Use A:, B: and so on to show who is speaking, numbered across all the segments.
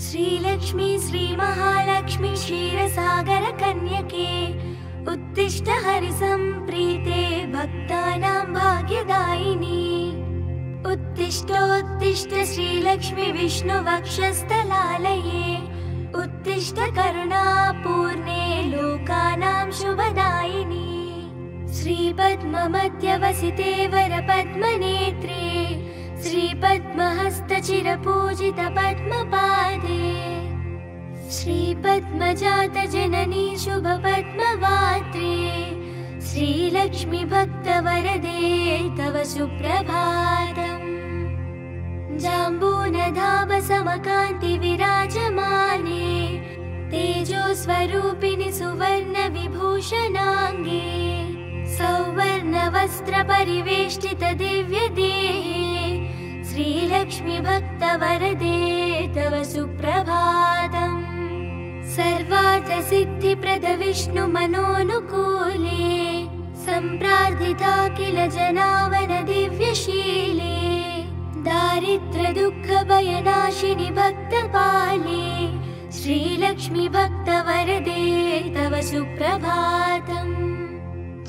A: श्रीलक्ष्मी श्रीमहालक्ष्मी क्षीरसागरकन्यके उत्तिष्ठ हरिसम्प्रीते भक्तानां भाग्यदायिनी। उत्तिष्ठोत्तिष्ठ श्रीलक्ष्मी विष्णुवक्षस्थलालये उत्तिष्ठ करुणापूर्णे लोकानां शुभदायिनी। श्रीपद्ममध्यवसिते वरपद्मनेत्रे श्रीपद्महस्तचिरपूजित पद्मपादे श्रीपद्मजातजननी शुभपद्मवात्रे श्रीलक्ष्मी भक्तवरदे तव सुप्रभातम्। जाम्बूनधाभसमकान्ति विराजमाने तेजोस्वरूपिणि सुवर्णविभूषणाङ्गे सौवर्णवस्त्रपरिवेष्टित दिव्यदेहे श्रीलक्ष्मी भक्तवरदे तव सुप्रभातम्। सर्वार्थसिद्धिप्रद विष्णुमनोनुकूले सम्प्रार्थिता किल जनावन दिव्यशीले दारिद्र्यदुःखभयनाशिनि भक्तपाले श्रीलक्ष्मी भक्तवरदे तव सुप्रभातम्।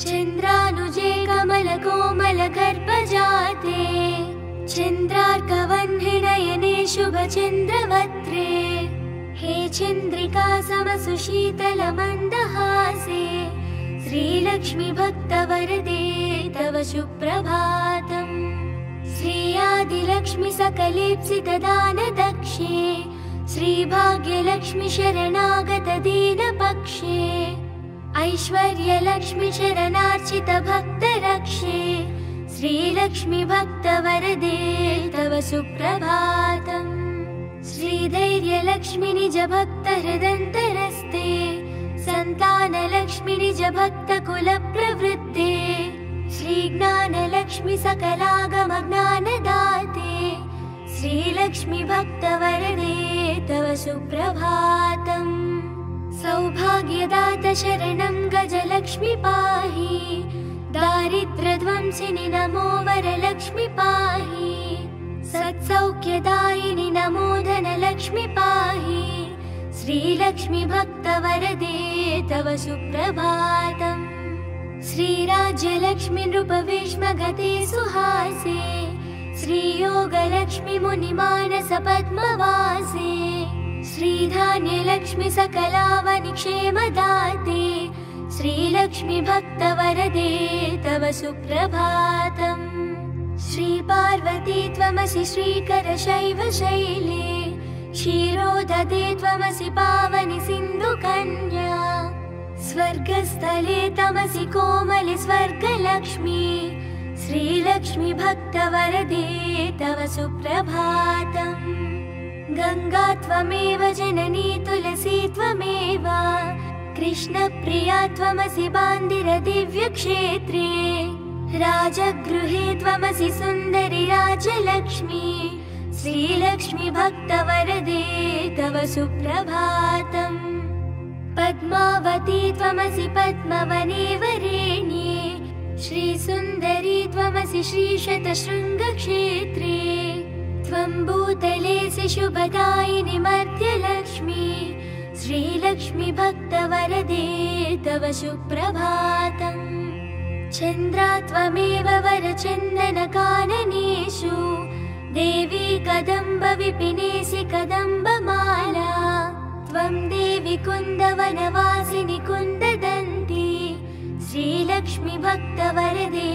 A: चन्द्रानुजे कमलकोमलगर्भजाते चन्द्रार्कवह्निनयने शुभचन्द्रवक्त्रे हे चन्द्रिका समसुशीतलमन्दहासे श्रीलक्ष्मी भक्तवरदे तव सुप्रभातम्। श्रीयादिलक्ष्मी सकलेप्सितदानदक्षे श्रीभाग्यलक्ष्मी शरणागत दीनपक्षे ऐश्वर्यलक्ष्मी शरणार्चित भक्तरक्षे श्रीलक्ष्मी भक्तवरदे तव सुप्रभातम्। श्रीधैर्यलक्ष्मी निज भक्तहृदन्तरस्ते सन्तानलक्ष्मी निज भक्तकुलप्रवृत्ते श्रीज्ञानलक्ष्मी सकलागमज्ञानदाते श्रीलक्ष्मी भक्तवरदे तव सुप्रभातम्। सौभाग्यदात शरणं गजलक्ष्मी पाहि दारिद्र्यध्वंसिनि नमो वरलक्ष्मी पाहि सत्सौख्यदायिनि नमो धनलक्ष्मी पाहि श्रीलक्ष्मी भक्तवरदे तव सुप्रभातम्। श्रीराज्यलक्ष्मी नृपविष्मगते सुहासे श्रीयोगलक्ष्मी मुनिमानस पद्मवासे श्रीधान्यलक्ष्मी सकलावनि क्षेमदाते श्रीलक्ष्मी भक्तवरदे तव सुप्रभातम्। श्रीपार्वती त्वमसि श्रीकरशैवशैले क्षीरोदधे त्वमसि पावनि सिन्धुकन्या स्वर्गस्थले तमसि कोमलि स्वर्गलक्ष्मी श्रीलक्ष्मी भक्तवरदे तव सुप्रभातम्। गंगा त्वमेव जननी तुलसी त्वमेव कृष्णप्रिया त्वमसि बान्दिर दिव्यक्षेत्रे राजगृहे त्वमसि सुन्दरि राजलक्ष्मी श्रीलक्ष्मी भक्तवरदे तव सुप्रभातम्। पद्मावती त्वमसि पद्मवने वरेण्ये श्रीसुन्दरी त्वमसि श्रीशतशृङ्गक्षेत्रे त्वं भूतलेसि शुभदायिनि मध्यलक्ष्मी श्रीलक्ष्मी भक्तवरदे तव सुप्रभातम्। चन्द्रा त्वमेव वरचन्दनकाननेषु देवी कदम्ब विपिनेसि कदम्बमाला त्वं देवी कुन्दवनवासिनि कुन्ददन्ती श्रीलक्ष्मी भक्तवरदे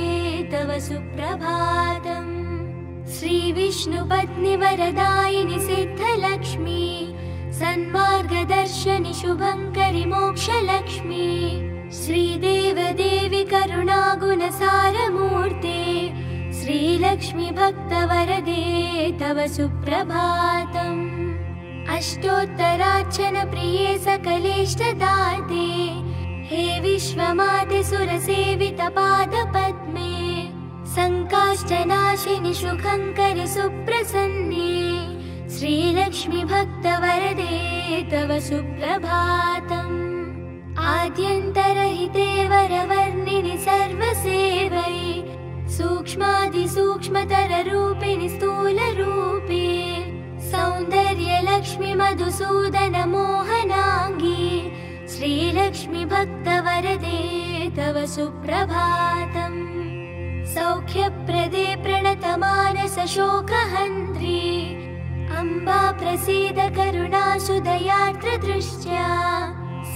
A: तव सुप्रभातम्। श्रीविष्णुपत्नि वरदायिनि सिद्धलक्ष्मी सन्मार्गदर्शनि शुभङ्करि मोक्षलक्ष्मी श्रीदेवदेवी करुणागुणसारमूर्ते श्रीलक्ष्मी भक्तवरदे तव सुप्रभातम्। अष्टोत्तरार्चन प्रिये सकलेष्टदाते हे विश्वमाते सुरसेवित पादपद्मे संकाष्ठनाशिनि शुभङ्करि सुप्रसन्ने श्रीलक्ष्मी भक्तवरदे तव सुप्रभातम्। आद्यन्तरहिते वरवर्णिनि सर्वसेवै सूक्ष्मादिसूक्ष्मतररूपिणि स्थूलरूपे सौन्दर्यलक्ष्मी श्रीलक्ष्मी मधुसूदन मोहनांगी श्रीलक्ष्मी भक्तवरदे तव सुप्रभातम् सौख्यप्रदे प्रणतमानस शोकहन्त्री अम्बा प्रसीद करुणासुदयार्द्रदृष्ट्या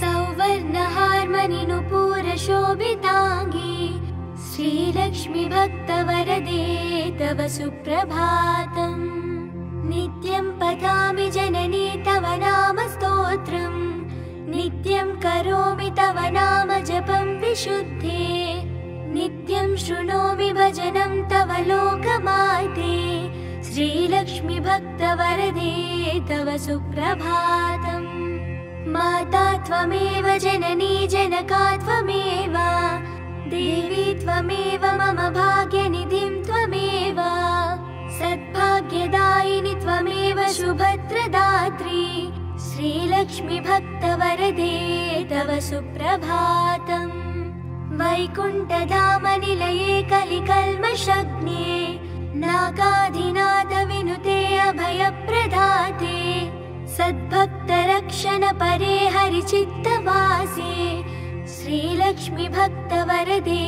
A: सौवर्णहार्मणिनुपूर शोभितांगी श्रीलक्ष्मी भक्तवरदे तव सुप्रभातम् नित्यं पठामि जननी तव नाम स्तोत्रम् नित्यं करोमि तव नाम जपं विशुद्धे नित्यं शृणोमि भजनं तव लोकमाते श्रीलक्ष्मी भक्तवरदे तव सुप्रभातम् माता त्वमेव जननी जनका त्वमेव देवी त्वमेव मम भाग्यनिधिं त्वमेव सद्भाग्यदायिनि त्वमेव शुभत्रदात्री श्रीलक्ष्मी भक्तवरदे तव सुप्रभातम् वैकुण्ठधामनिलये कलिकल्मषग्ने नागाधिनाथ विनुते अभयप्रदाते सद्भक्तरक्षण परे हरिचित्तवासे श्रीलक्ष्मी भक्तवरदे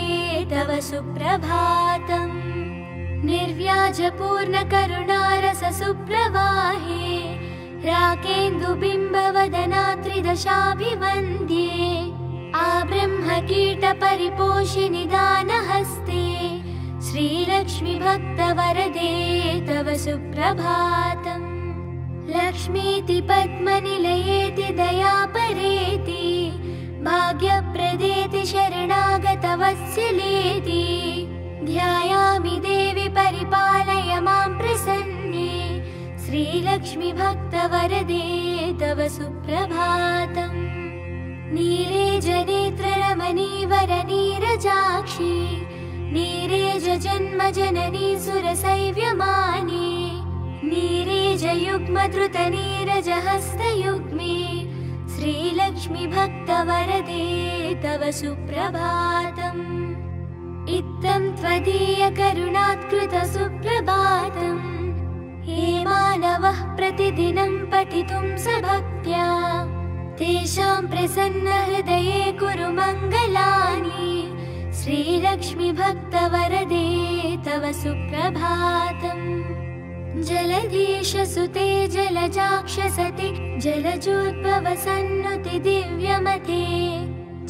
A: तव सुप्रभातम् निर्व्याजपूर्णकरुणारस सुप्रवाहे राकेन्दुबिम्बवदना त्रिदशाभिवन्द्ये आब्रह्मकीटपरिपोषिनि दानहस्ते श्रीलक्ष्मी भक्तवरदे तव सुप्रभातम् लक्ष्मीति पद्मनिलयेति दयापरेति भाग्यप्रदेति शरणागतवत्सलेति ध्यायामि देवि परिपालय मां प्रसन्ने श्रीलक्ष्मी भक्तवरदे तव सुप्रभातम् नीरेजनेत्ररमणीवरनीरजाक्षी नीरेजजन्मजननी सुरसैव्यमाने नीरेजयुग्मधृतनीरजहस्तयुग्मे श्रीलक्ष्मी भक्तवरदे तव सुप्रभातम् इत्थं त्वदीयकरुणात्कृत सुप्रभातम् हे मानवः प्रतिदिनं पठितुं सभक्त्या तेषां प्रसन्नहृदये कुरु मङ्गलानि श्रीलक्ष्मी भक्तवरदे तव सुप्रभातम् जलधीशसुते जलजाक्षसते जलजोद्भवसन्नुति दिव्यमते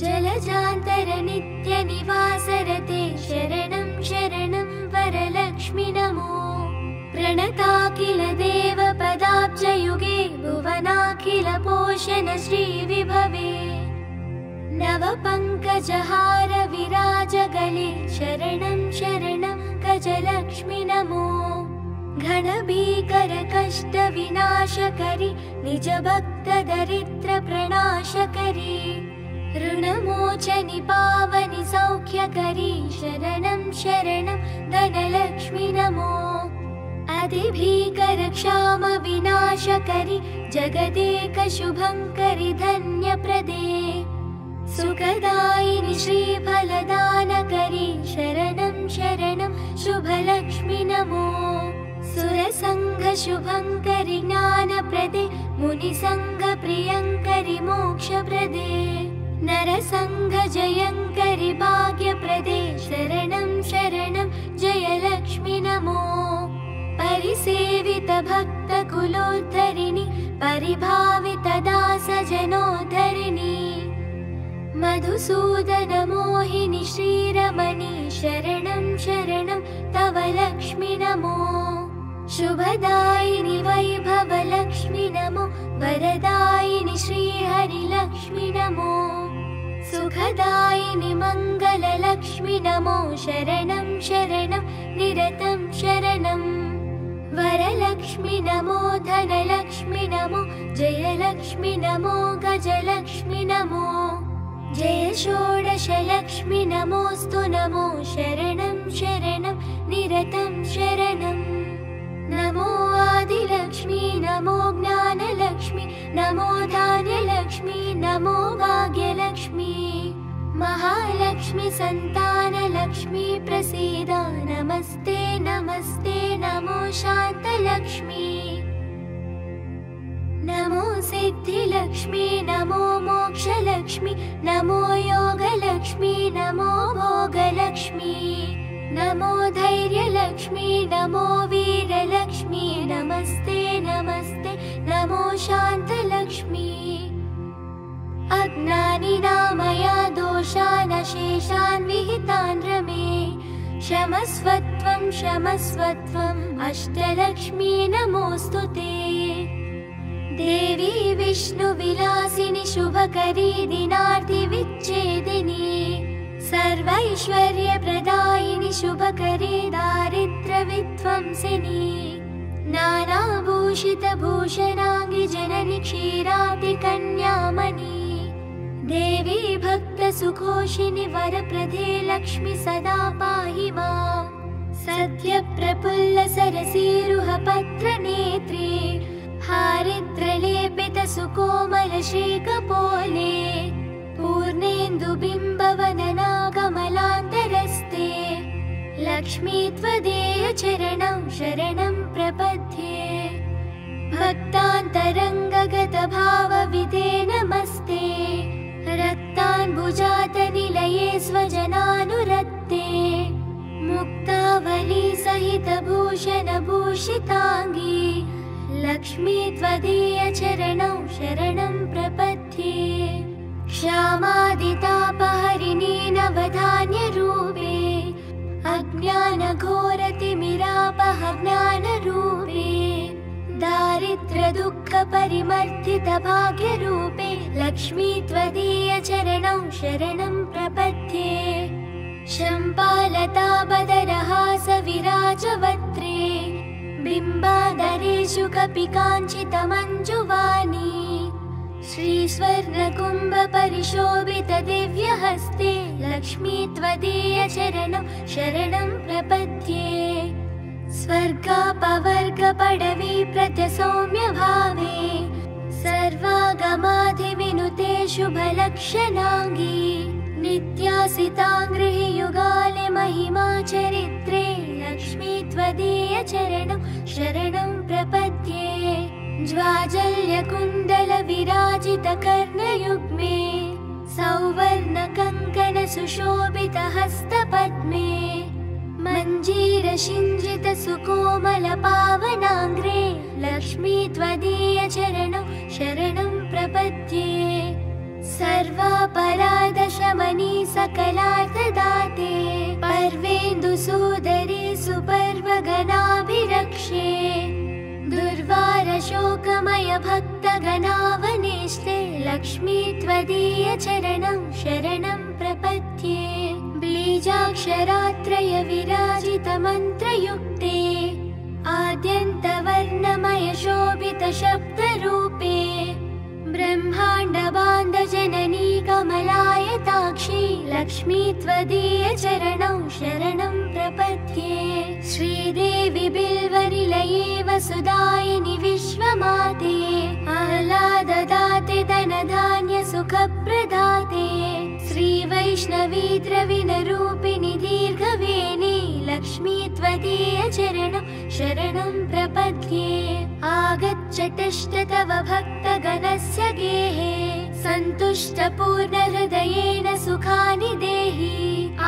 A: जलजान्तरनित्यनिवासरते शरणं शरणं वरलक्ष्मि नमो प्रणताखिल देवपदाब्जयुगे भुवनाखिल पोषण श्रीविभवे नवपङ्कजहार विराजगले शरणं शरणं गजलक्ष्मि नमो घनभीकर कष्ट विनाशकरि निजभक्तदरिद्र प्रणाशकरि ऋणमोचनि पावनि सौख्यकरि शरणं शरणं धनलक्ष्मि नमो अधिभीकर क्षाम विनाशकरि जगदेक शुभंकरि धन्यप्रदे सुखदायिनि श्रीफलदानकरि शरणं शरणं शुभलक्ष्मि नमो सुरसंग शुभंकरि ज्ञानप्रदे मुनिसंग प्रियंकरि मोक्षप्रदे नरसंग जयंकरि भाग्यप्रदे शरणं शरणं जयलक्ष्मि नमो परिसेवित भक्त कुलोद्धरिणि परिभावित दास जनोद्धरिणि मधुसूदन मोहिनि श्रीरमणि शरणं शरणं तव लक्ष्मि नमो शुभदायिनि वैभवलक्ष्मि नमो वरदायिनि श्रीहरिलक्ष्मि नमो सुखदायिनि मङ्गललक्ष्मि नमो शरणं शरणं निरतं शरणं वरलक्ष्मि नमो धनलक्ष्मि नमो जयलक्ष्मि नमो गजलक्ष्मि नमो जय षोडशलक्ष्मि नमोऽस्तु नमो शरणं शरणं निरतं शरणं नमो आदिलक्ष्मी नमो ज्ञानलक्ष्मी नमो धान्यलक्ष्मी नमो भाग्यलक्ष्मी महालक्ष्मी संतानलक्ष्मी प्रसीद नमस्ते नमस्ते नमो शान्तलक्ष्मी नमो सिद्धिलक्ष्मी नमो मोक्षलक्ष्मी नमो योगलक्ष्मी नमो भोगलक्ष्मी नमो धैर्यलक्ष्मी नमो वीरलक्ष्मी नमस्ते नमस्ते नमो शान्तलक्ष्मी अज्ञानिनामया दोषान् शेषान् विहितान् रमे क्षमस्वत्वम् अष्टलक्ष्मी नमोऽस्तु ते देवी विष्णुविलासिनि शुभकरी दिनार्तिविच्छेदिनी सर्वैश्वर्यप्रदायिनि शुभकरी दारिद्र्यविध्वंसिनी नानाभूषितभूषणाङ्गि जननि क्षीराब्धिकन्यामणि देवी भक्तसुखोषिनि वरप्रदे लक्ष्मी सदा पाहि माम् सद्यप्रफुल्लसरसीरुहपत्रनेत्रे हारिद्रलेपितसुकोमलशीकपोले पूर्णेन्दुबिम्बवदना कमलान्तरस्ते लक्ष्मी त्वदीयचरणं शरणं प्रपद्ये भक्तान्तरङ्गगतभावविदे नमस्ते रक्ताम्बुजातनिलये स्वजनानुरक्ते मुक्तावली सहितभूषणभूषिताङ्गी लक्ष्मी त्वदीयचरणं शरणं प्रपद्ये क्षामादितापहरिणी नवधान्यरूपे अज्ञानघोरतिमिरापहज्ञानरूपे दारिद्र्यदुःखपरिमर्दितभाग्यरूपे लक्ष्मी त्वदीयचरणं शरणं प्रपद्ये शम्पालताबदरहासविराजवक्त्रे बिम्बाधरेषु कपिकाञ्चितमञ्जुवाणी श्रीस्वर्णकुम्भपरिशोभितदिव्यहस्ते लक्ष्मी त्वदीयचरणं शरणं प्रपद्ये स्वर्गापवर्गपडवी प्रत्यसौम्यभावे सर्वागमाधिविनुते शुभलक्षणाङ्गी नित्यासिताङ्गृहि युगाले महिमाचरित्रे लक्ष्मी त्वदीयचरणं शरणं प्रपद्ये ज्वाजल्यकुण्डलविराजितकर्णयुग्मे सौवर्णकङ्कणसुशोभितहस्तपद्मे मञ्जीरसिञ्जितसुकोमलपावनाङ्ग्रे लक्ष्मी त्वदीयचरणं शरणं प्रपद्ये सर्वापराधशमनी सकलार्थदाते पर्वेन्दुसूदरी सुपर्वगणाभिरक्षे दुर्वारशोकमय भक्तगणावनेष्टे लक्ष्मी त्वदीयचरणं शरणं प्रपद्ये बीजाक्षरात्रय विराजितमन्त्रयुक्ते आद्यन्तवर्णमय शोभितशब्दरूपे ब्रह्माण्डबान्धजननी कमलायताक्षी लक्ष्मी त्वदीयचरणं शरणं प्रपद्ये श्रीदेवी बिल्वनिलये वसुदायिनि विश्वमाते आह्लाददाते धनधान्यसुखप्रदाते श्रीवैष्णवी द्रविणरूपिणि दीर्घवेणी लक्ष्मी त्वदीयचरणं शरणं प्रपद्ये आगच्छतश्च तव भक्तगणस्य गेहे सन्तुष्टपूर्णहृदयेन सुखानि देहि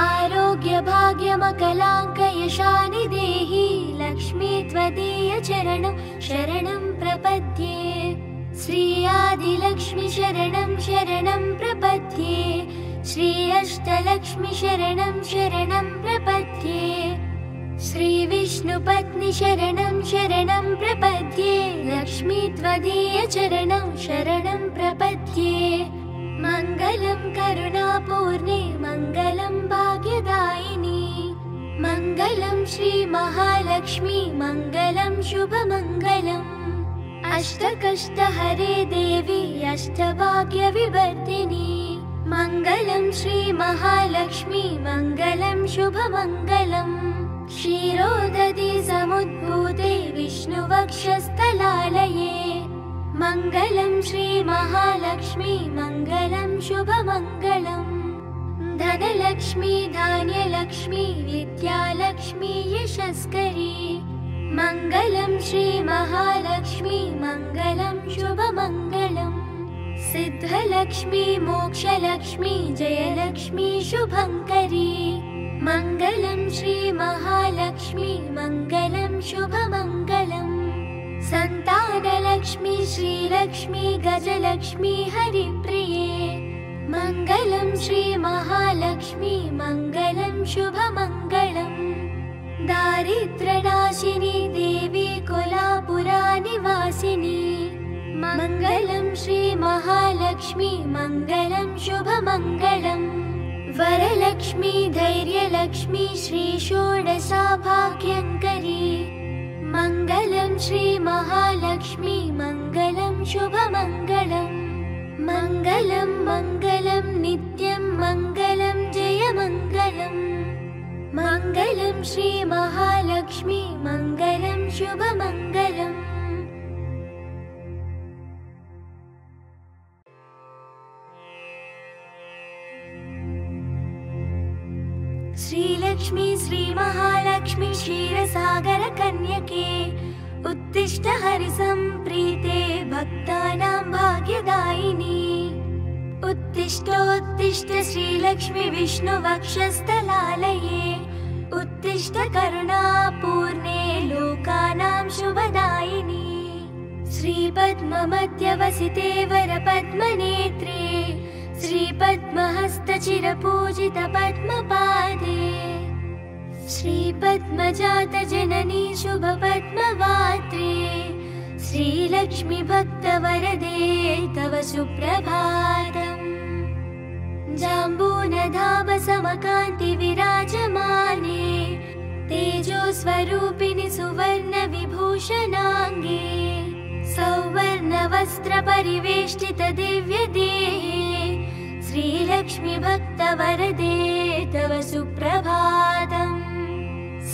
A: आरोग्यभाग्यमकलाङ्कयशानि देहि लक्ष्मी त्वदीयचरणं शरणं प्रपद्ये श्री आदिलक्ष्मी शरणं शरणं प्रपद्ये श्री अष्टलक्ष्मी शरणं शरणं प्रपद्ये श्री विष्णुपत्नी शरणं शरणं प्रपद्ये लक्ष्मी त्वदीयचरणं शरणं प्रपद्ये मङ्गलं करुणापूर्णे मङ्गलं भाग्यदायिनी मङ्गलं श्री महालक्ष्मी मङ्गलं शुभमङ्गलम् अष्टकष्टहरे देवी अष्टभाग्यविवर्धिनी मङ्गलं श्री महालक्ष्मी मङ्गलं शुभमङ्गलम् क्षीरोदधि समुद्भूते विष्णुवक्षस्थलालये मङ्गलं श्री महालक्ष्मी मङ्गलं शुभमङ्गलम् धनलक्ष्मी धान्यलक्ष्मी विद्यालक्ष्मी यशस्करी मङ्गलं श्रीमहालक्ष्मी मङ्गलं शुभमङ्गलम् सिद्धलक्ष्मी मोक्षलक्ष्मी जयलक्ष्मी शुभङ्करी मङ्गलं श्रीमहालक्ष्मी मङ्गलं शुभमङ्गलम् सन्तानलक्ष्मी श्रीलक्ष्मी गजलक्ष्मी हरिप्रिये मङ्गलं श्रीमहालक्ष्मी मङ्गलं शुभमङ्गलम् दारिद्र्यनाशिनी देवी कोलापुरानिवासिनी मङ्गलं श्रीमहालक्ष्मी मङ्गलं शुभमङ्गलम् वरलक्ष्मी धैर्यलक्ष्मी श्रीषोडशाभाग्यङ्करी मङ्गलं श्रीमहालक्ष्मी मङ्गलं शुभमङ्गलम् मङ्गलं मङ्गलं नित्यं मङ्गलं जयमङ्गलम् मङ्गलं श्रीमहालक्ष्मी मङ्गलं शुभमङ्गलम् श्रीलक्ष्मी श्रीमहालक्ष्मी क्षीरसागरकन्यके उत्तिष्ठ हरिसम्प्रीते भक्तानां भाग्यदायिनी उत्तिष्ठोत्तिष्ठ श्रीलक्ष्मी विष्णुवक्षस्थलालये उत्तिष्ठ करुणापूर्णे लोकानां शुभदायिनी श्रीपद्ममध्यवसिते वरपद्मनेत्रे श्रीपद्महस्तचिरपूजितपद्मपादे श्रीपद्मजातजननी शुभपद्मवात्रे श्रीलक्ष्मी भक्तवरदे तव सुप्रभातम् जाम्बूनधावसमकान्ति विराजमाने तेजोस्वरूपिणि सुवर्णविभूषणाङ्गे सौवर्णवस्त्रपरिवेष्टित दिव्यदेहे श्रीलक्ष्मी भक्तवरदे तव सुप्रभातम्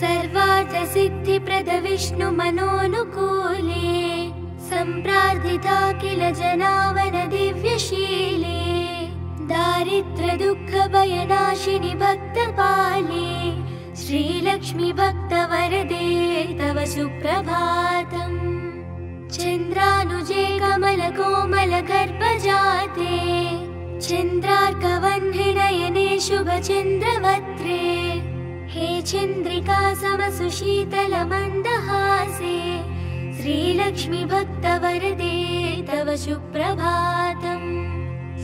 A: सर्वार्थसिद्धिप्रद विष्णुमनोनुकूले सम्प्रार्थिता किल जनावन दिव्यशीले दारिद्र्यदुःखभयनाशिनि भक्तपाले श्रीलक्ष्मी भक्तवरदे तव सुप्रभातम् चन्द्रानुजे कमलकोमलगर्भजाते चन्द्रार्कवह्निनयने शुभचन्द्रवत्रे हे चन्द्रिका समसुशीतलमन्दहासे श्रीलक्ष्मी भक्तवरदे तव सुप्रभातम्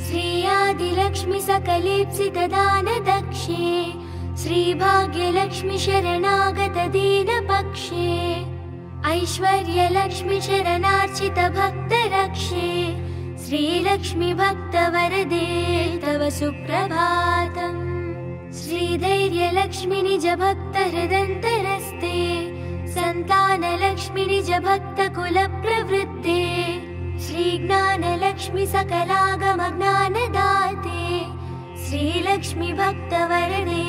A: श्रीयादिलक्ष्मी सकलेप्सितदानदक्षे श्रीभाग्यलक्ष्मी शरणागत दीनपक्षे ऐश्वर्यलक्ष्मी शरणार्चित भक्तरक्षे श्रीलक्ष्मी भक्तवरदे तव सुप्रभातम् श्रीधैर्यलक्ष्मी निज भक्तहृदन्तरस्ते सन्तानलक्ष्मी निज भक्तकुलप्रवृत्ते श्रीज्ञानलक्ष्मी सकलागमज्ञानदाते श्रीलक्ष्मी भक्तवरदे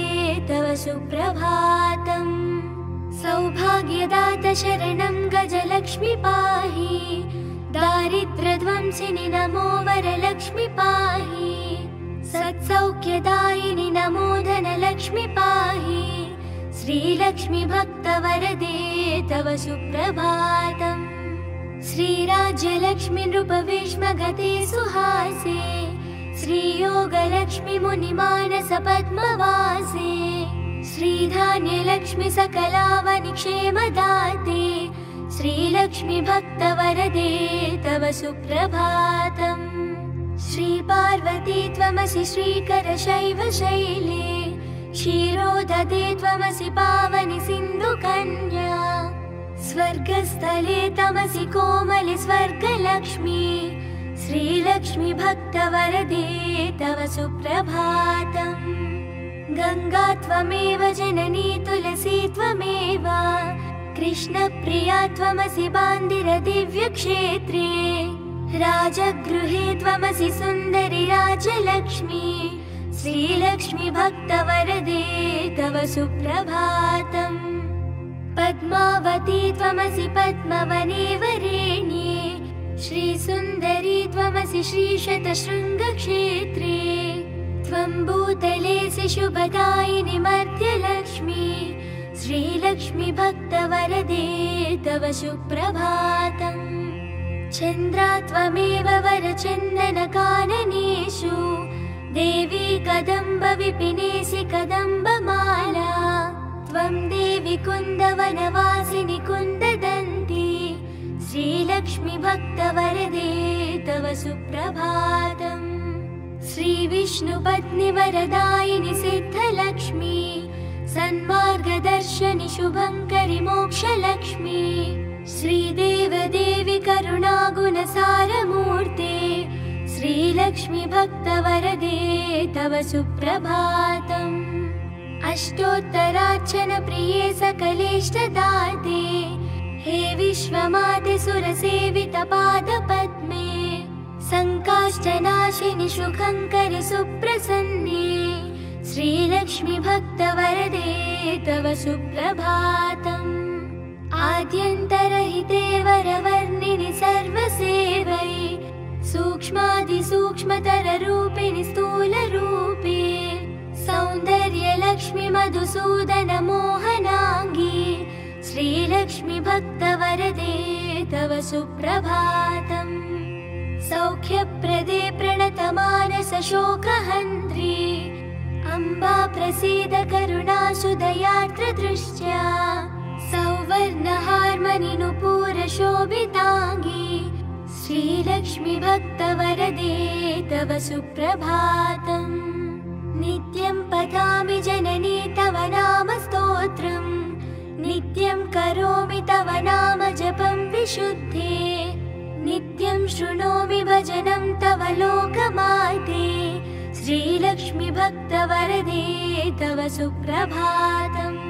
A: तव सुप्रभातम् सौभाग्यदात शरणं गजलक्ष्मी पाहि दारिद्र्यध्वंसिनि नमो वरलक्ष्मी पाहि सत्सौख्यदायिनि नमो धनलक्ष्मी पाहि श्रीलक्ष्मी भक्तवरदे तव सुप्रभातम् श्रीराज्यलक्ष्मी नृपविष्मगते सुहासे श्रीयोगलक्ष्मी मुनिमानस पद्मवासे श्रीधान्यलक्ष्मी सकलावनिक्षेमदाते श्रीलक्ष्मी भक्तवरदे तव सुप्रभातम् श्रीपार्वती त्वमसि श्रीकरशैवशैले क्षीरोदधे त्वमसि पावनि सिन्धुकन्या स्वर्गस्थले तमसि कोमलि स्वर्गलक्ष्मी श्रीलक्ष्मी भक्तवरदे तव सुप्रभातम् गङ्गा त्वमेव जननी तुलसी त्वमेव कृष्णप्रिया त्वमसि बान्दिर दिव्यक्षेत्रे राजगृहे त्वमसि सुन्दरि राजलक्ष्मी श्रीलक्ष्मी भक्तवरदे तव सुप्रभातम् पद्मावती त्वमसि पद्मवने वरेण्ये श्रीसुन्दरी त्वमसि श्रीशतशृङ्गक्षेत्रे त्वं भूतलेऽसि शुभदायिनि मर्त्यलक्ष्मी श्रीलक्ष्मी भक्तवरदे तव सुप्रभातम् चन्द्रा त्वमेव वरचन्दनकाननेषु देवी कदम्ब विपिनेसि कदम्बमाला त्वं देवी कुन्दवनवासिनि कुन्ददन्ती श्रीलक्ष्मी भक्तवरदे तव सुप्रभातम् श्रीविष्णुपत्नि वरदायिनि सिद्धलक्ष्मी सन्मार्गदर्शनि शुभङ्करि मोक्षलक्ष्मी श्रीदेवदेवि करुणागुणसारमूर्ते श्रीलक्ष्मी भक्तवरदे तव सुप्रभातम् अष्टोत्तरार्चन प्रिये सकलेष्टदाते हे विश्वमाते सुरसेवित पादपद्मे संकाष्टनाशिनि शुभङ्करि सुप्रसन्ने श्रीलक्ष्मी भक्तवरदे तव सुप्रभातम् आद्यन्तरहिते वरवर्णिनि सर्वसेवै सूक्ष्मातिसूक्ष्मतररूपिणि स्थूलरूपे सौन्दर्यलक्ष्मि मधुसूदन मोहनाङ्गी श्रीलक्ष्मी भक्तवरदे तव सुप्रभातम् सौख्यप्रदे प्रणतमानस शोकहन्त्री अम्बा प्रसीद करुणासुदयार्द्रदृष्ट्या सौवर्णहार्मणि नुपूरशोभिताङ्गी श्रीलक्ष्मी भक्तवरदे तव सुप्रभातम् नित्यं पठामि जननी तव नाम स्तोत्रम् नित्यं करोमि तव नाम जपं विशुद्धे नित्यं शृणोमि भजनं तव लोकमाते श्रीलक्ष्मी भक्तवरदे तव सुप्रभातम्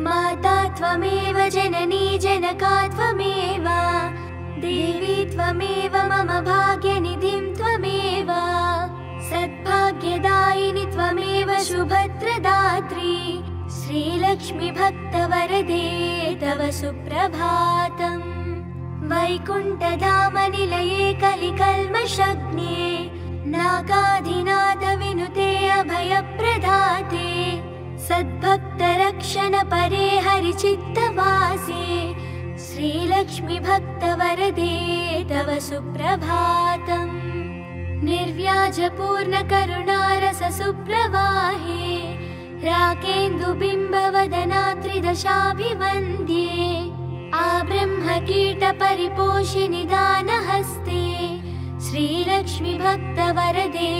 A: माता त्वमेव जननी जनका त्वमेव देवी त्वमेव मम भाग्यनिधिं त्वमेव सद्भाग्यदायिनि त्वमेव शुभत्रदात्री श्रीलक्ष्मी भक्तवरदे तव सुप्रभातम् वैकुण्ठधामनिलये कलिकल्मषग्ने नागाधिनाथ विनुते अभयप्रदाते सद्भक्तरक्षण परे हरिचित्तवासे श्रीलक्ष्मी भक्तवरदे तव सुप्रभातम् निर्व्याजपूर्णकरुणारस सुप्रवाहे राकेन्दुबिम्बवदना त्रिदशाभिवन्द्ये आब्रह्मकीटपरिपोषिनि दानहस्ते श्रीलक्ष्मी भक्तवरदे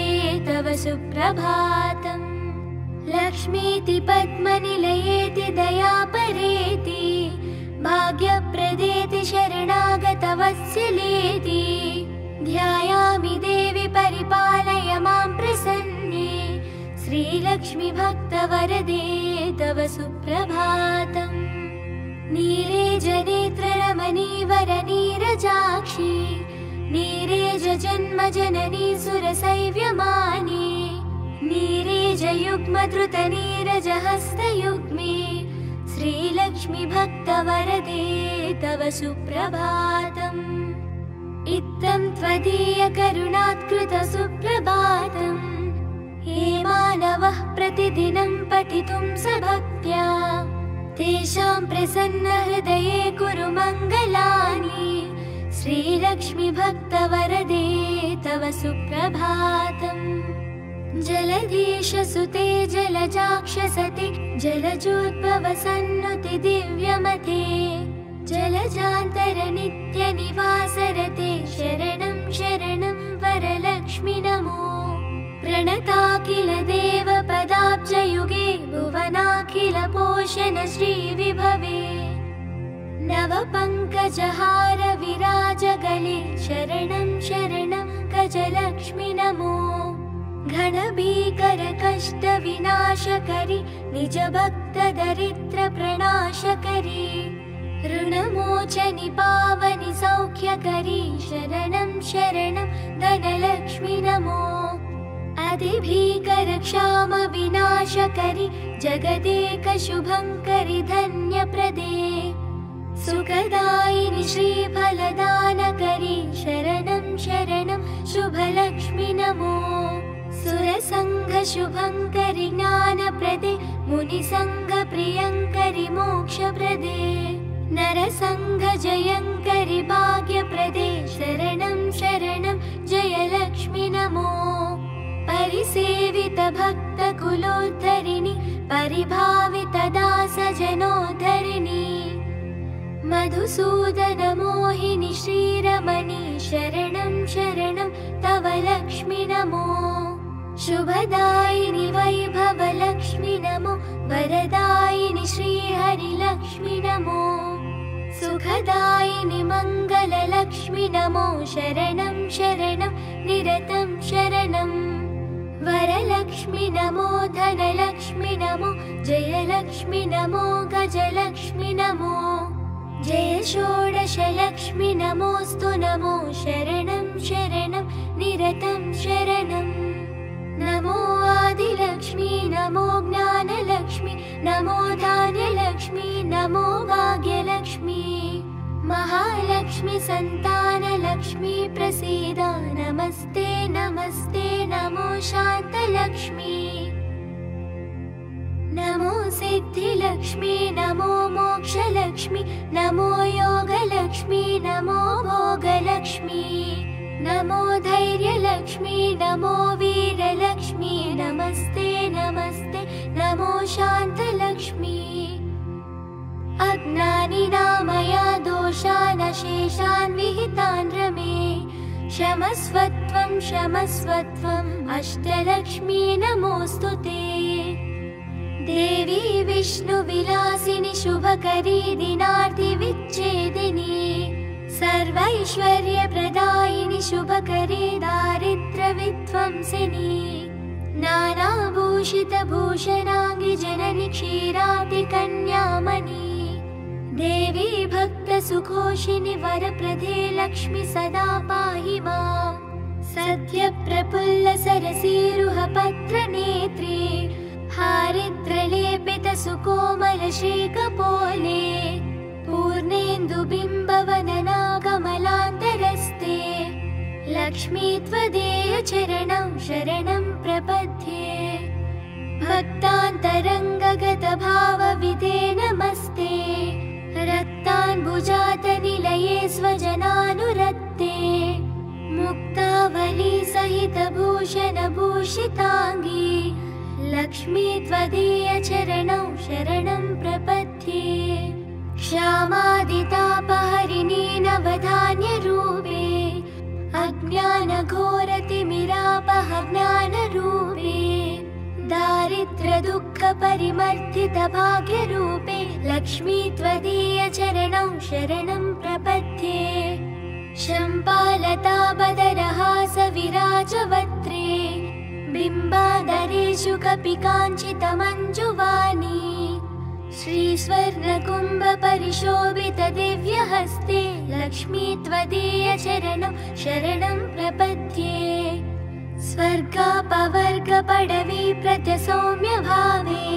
A: तव सुप्रभातम् लक्ष्मीति पद्मनिलयेति दयापरेति भाग्यप्रदेति शरणागतवत्सलेति ध्यायामि देवि परिपालय मां प्रसन्ने श्रीलक्ष्मी भक्तवरदे तव सुप्रभातम् नीरेजनेत्ररमणीवरनीरजाक्षी नीरेजजन्मजननी सुरसैव्यमाने नीरेजयुग्मधृतनीरजहस्तयुग्मे श्रीलक्ष्मी भक्तवरदे तव सुप्रभातम् इत्थं त्वदीयकरुणात्कृत सुप्रभातम् ये मानवः प्रतिदिनं पठितुं सभक्त्या तेषां प्रसन्नहृदये कुरु मङ्गलानि श्रीलक्ष्मी भक्तवरदे तव सुप्रभातम् जलधीशसुते जलजाक्षसति जलजोद्भवसन्नुति दिव्यमते जलजान्तर नित्यनिवासरते शरणं शरणं वरलक्ष्मि नमो प्रणताखिल देवपदाब्जयुगे भुवनाखिल पोषण श्रीविभवे नवपङ्कजहार विराजगले शरणं शरणं गजलक्ष्मि नमो घनभीकर कष्ट विनाशकरि निज भक्त दरिद्र प्रणाशकरि ऋणमोचनि पावनि सौख्यकरि शरणं शरणं धनलक्ष्मि नमो अतिभीकर क्षाम विनाशकरि जगदेक शुभङ्करि धन्यप्रदे सुखदायिनि श्रीफलदानकरि शरणं शरणं शुभलक्ष्मि नमो सुरसङ्ग शुभङ्करि ज्ञानप्रदे मुनिसङ्ग प्रियङ्करि मोक्षप्रदे नरसङ्ग भजयङ्करि भाग्यप्रदे शरणं शरणं जयलक्ष्मि नमो। परिसेवित भक्तकुलोद्धरिणि परिभावित दासजनोद्धरिणि मधुसूदन मोहिनि श्रीरमणि शरणं शरणं तव लक्ष्मि नमो। शुभदायिनि वैभवलक्ष्मि नमो वरदायिनि श्रीहरिलक्ष्मि नमो। सुखदायिनि मङ्गललक्ष्मि नमो शरणं शरणं निरतं शरणं। वरलक्ष्मि नमो धनलक्ष्मि नमो जयलक्ष्मि नमो गजलक्ष्मि नमो। जय षोडशलक्ष्मि नमोऽस्तु नमो शरणं शरणं निरतं शरणं। नमो आदिलक्ष्मी नमो ज्ञानलक्ष्मी नमो धान्यलक्ष्मी नमो भाग्यलक्ष्मी। महालक्ष्मी संतानलक्ष्मी प्रसीद नमस्ते नमस्ते नमो शान्तलक्ष्मी। नमो सिद्धिलक्ष्मी नमो मोक्षलक्ष्मी नमो योगलक्ष्मी नमो भोगलक्ष्मी। नमो धैर्यलक्ष्मी नमो वीरलक्ष्मी नमस्ते नमस्ते नमो शान्तलक्ष्मी। अज्ञानिनां मया दोषान् अशेषान् विहितान् रमे क्षमस्वत्वं क्षमस्वत्वम् अष्टलक्ष्मी नमोऽस्तु ते। देवी विष्णुविलासिनि शुभकरी दिनार्ति विच्छेदिनी सर्वैश्वर्यप्रदायिनि शुभकरी दारिद्र्यविध्वंसिनी। नानाभूषितभूषणाङ्गि जननि क्षीराब्धिकन्यामणि। देवी भक्तसुखोषिनि वरप्रदे लक्ष्मी सदा पाहि माम्। सद्यप्रफुल्लसरसीरुहपत्रनेत्रे हारिद्रलेपितसुकोमलश्रीकपोले पूर्णेन्दुबिम्बवदना कमलान्तरस्ते। लक्ष्मी त्वदीय चरणं शरणं प्रपद्ये। भक्तान्तरङ्गगतभावविदे नमस्ते। रक्तान्भुजातनिलये स्वजनानुरक्ते। मुक्तावली सहितभूषणभूषिताङ्गी लक्ष्मी त्वदीय चरणं शरणं प्रपद्ये। क्षामादितापहरिणी नवधान्यरूपे अज्ञानघोरतिमिरापहज्ञानरूपे दारिद्र्यदुःखपरिमर्दितभाग्यरूपे लक्ष्मी त्वदीय चरणं शरणं प्रपद्ये। शम्पालताबदरहासविराजवक्त्रे बिम्बाधरेषु कपिकाञ्चितमञ्जुवाणी श्रीस्वर्णकुम्भपरिशोभितदिव्यहस्ते लक्ष्मी त्वदीय चरणं शरणं प्रपद्ये। स्वर्गापवर्गपडवी प्रत्यसौम्यभावे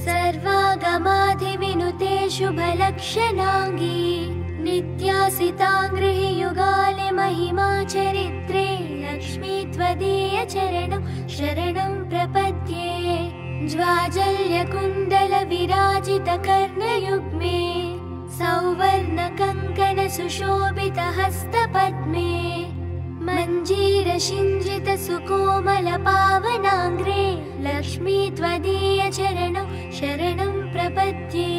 A: सर्वागमाधिविनुते शुभलक्षणाङ्गी। नित्यासिताङ्गृहि युगाले महिमा चरित्रे लक्ष्मी त्वदीय चरणं शरणं प्रपद्ये। ज्वाजल्यकुण्डलविराजितकर्णयुग्मे सौवर्णकङ्कणसुशोभितहस्तपद्मे मञ्जीरसिञ्जितसुकोमलपावनाङ्ग्रे लक्ष्मी त्वदीय चरणं शरणं प्रपद्ये।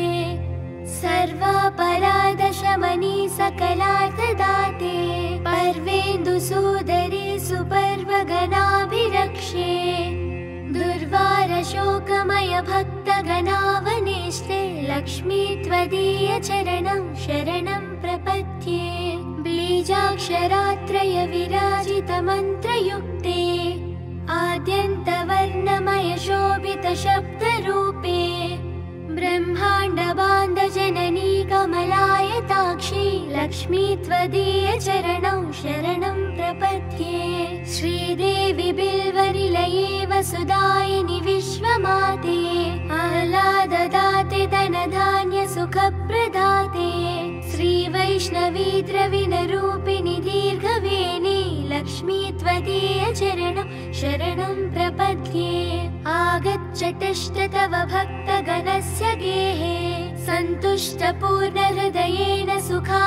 A: सर्वापराधशमनी सकलार्थदाते पर्वेन्दुसूदरी सुपर्वगणाभिरक्षे। दुर्वारशोकमय भक्तगणावनेष्टे लक्ष्मी त्वदीय चरणं शरणं प्रपद्ये। बीजाक्षरात्रय विराजितमन्त्रयुक्ते आद्यन्तवर्णमय शोभितशब्दरूपे ब्रह्माण्डबान्धजननी कमलायताक्षी लक्ष्मी त्वदीय चरणं शरणं प्रपद्ये। श्रीदेवी बिल्वनिलये वसुदायिनि विश्वमाते आह्लाददाते धनधान्यसुखप्रदाते। श्रीवैष्णवी द्रविणरूपिणि दीर्घवेणी लक्ष्मी त्वदीय चरणं शरणं प्रपद्ये। आगच्छतश्च तव भक्तगणस्य गेहे सन्तुष्टपूर्णहृदयेन सुखा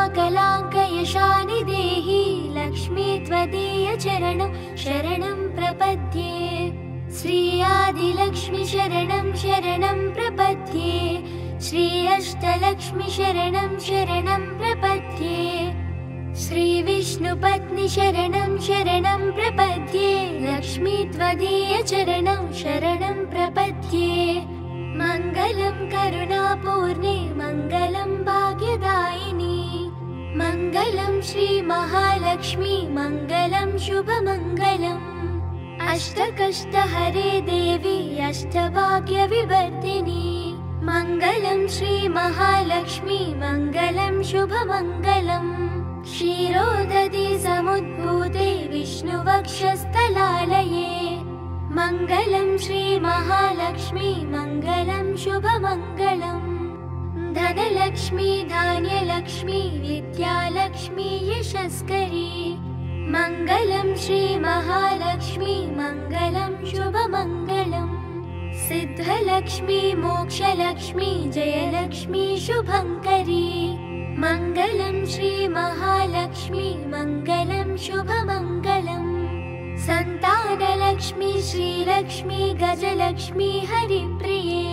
A: समकलाङ्कयशानि देहि लक्ष्मी त्वदीय चरणं शरणं प्रपद्ये श्री आदिलक्ष्मी शरणं शरणं प्रपद्ये श्री अष्टलक्ष्मी शरणं शरणं प्रपद्ये श्री विष्णुपत्नी शरणं शरणं प्रपद्ये लक्ष्मी त्वदीय चरणं शरणं प्रपद्ये मङ्गलं करुणापूर्णे मङ्गलं भाग्यदायिनी मङ्गलं श्री महालक्ष्मी मङ्गलं शुभमङ्गलम् अष्टकष्टहरे देवी अष्टभाग्यविवर्धिनी मङ्गलं श्री महालक्ष्मी मङ्गलं शुभमङ्गलम् क्षीरोदधि समुद्भूते विष्णुवक्षस्थलालये मङ्गलं श्री महालक्ष्मी मङ्गलं शुभमङ्गलम् धनलक्ष्मी धान्यलक्ष्मी विद्यालक्ष्मी यशस्करी मङ्गलं श्री महालक्ष्मी मङ्गलं शुभमङ्गलम् सिद्धलक्ष्मी मोक्षलक्ष्मी जयलक्ष्मी शुभङ्करी मङ्गलं श्री महालक्ष्मी मङ्गलं शुभमङ्गलम् सन्तानलक्ष्मी श्रीलक्ष्मी गजलक्ष्मी हरिप्रिये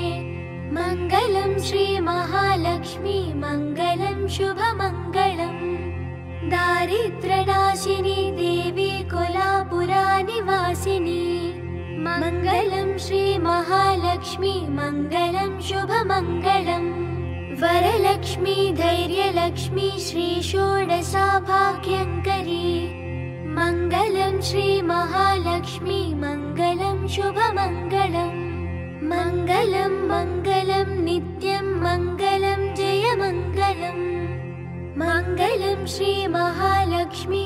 A: मङ्गलं श्री महालक्ष्मी मङ्गलं शुभमङ्गलम् दारिद्र्यनाशिनी देवी कोलापुरानिवासिनी मङ्गलं श्री महालक्ष्मी मङ्गलं शुभमङ्गलम् वरलक्ष्मी धैर्यलक्ष्मी श्री षोडशाभाग्यङ्करी मङ्गलं श्री महालक्ष्मी मङ्गलं शुभमङ्गलम् मङ्गलं मङ्गलं नित्यं मङ्गलं जयमङ्गलम् मङ्गलं श्री महालक्ष्मी